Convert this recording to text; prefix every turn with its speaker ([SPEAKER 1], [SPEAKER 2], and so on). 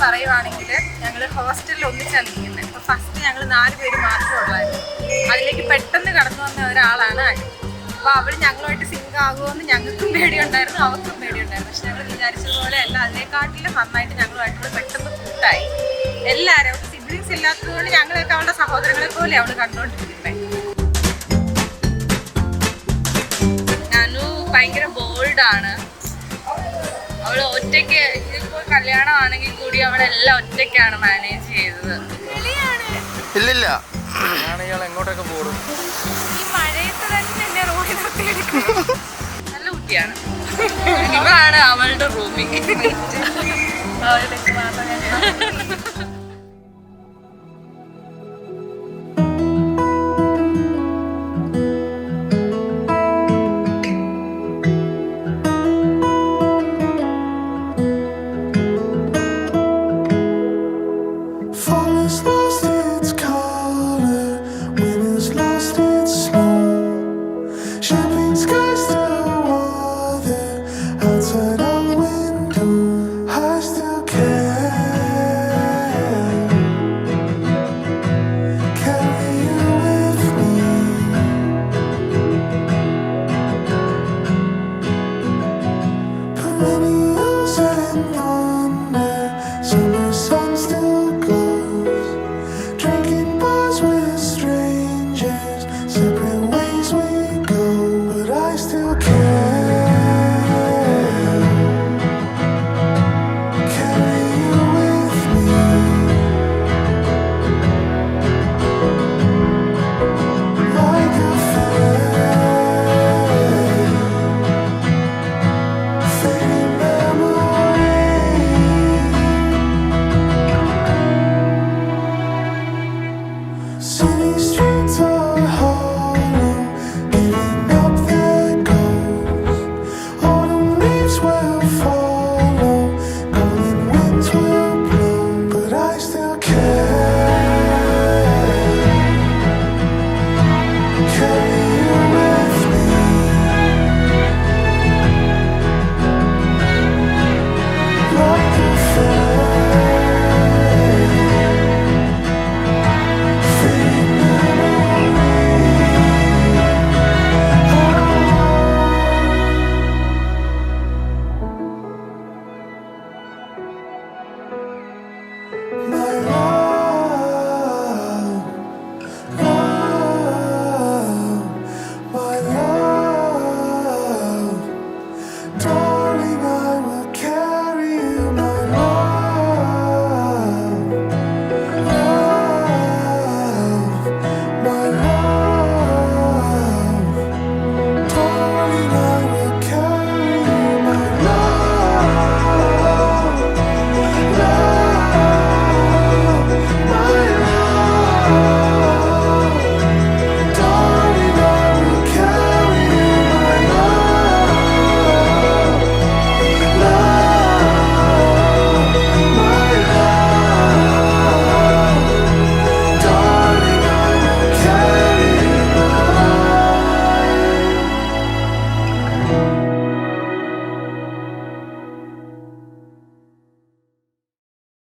[SPEAKER 1] പറയുവാണെങ്കിൽ ഞങ്ങൾ ഹോസ്റ്റലിൽ ഒന്നിച്ചാണ് നിൽക്കുന്നത്. അപ്പോൾ ഫസ്റ്റ് ഞങ്ങൾ 4 പേര് മാത്രമേ ഉള്ളായിരുന്നു. അതിലേക്ക് പെട്ടെന്ന് കടന്നു വന്ന ഒരാളാണ് അനു. അപ്പോൾ അവൾ ഞങ്ങളുമായിട്ട് സിങ്ക് ആകുമെന്ന് ഞങ്ങൾക്കും പേടിയുണ്ടായിരുന്നു, അവർക്കും പേടിയുണ്ടായിരുന്നു. പക്ഷെ ഞങ്ങൾ വിചാരിച്ചതുപോലെ അല്ല, അതിനെക്കാട്ടിലും നന്നായിട്ട് ഞങ്ങളുമായിട്ട് പെട്ടെന്ന് കൂട്ടായി. എല്ലാവരും സിബ്ലിങ്സ് ഇല്ലാത്തതുകൊണ്ട് ഞങ്ങളൊക്കെ അവളുടെ സഹോദരങ്ങളെ പോലെ അവൾ കണ്ടുകൊണ്ടിരിക്കുന്നത്.
[SPEAKER 2] അനു ഭയങ്കര ബോൾഡാണ്. അവൾ ഒറ്റയ്ക്ക് ഇപ്പോൾ കല്യാണമാണെങ്കിൽ കൂടി അവളെല്ലാം ഒറ്റയ്ക്കാണ് മാനേജ് ചെയ്തത്.
[SPEAKER 3] ഇല്ലില്ല,
[SPEAKER 4] എങ്ങോട്ടൊക്കെ പോകും?
[SPEAKER 1] ഈ മഴയത്ത് തന്നെ എന്നെ റോഡിൽ നിർത്തിയെടുക്കും.
[SPEAKER 2] നല്ല കുട്ടിയാണ്. ഇവളാണ് അവളുടെ റൂമിങ്.
[SPEAKER 1] അവളുടെ മാത്രം ഞാൻ
[SPEAKER 5] Separate ways we go, but I still care.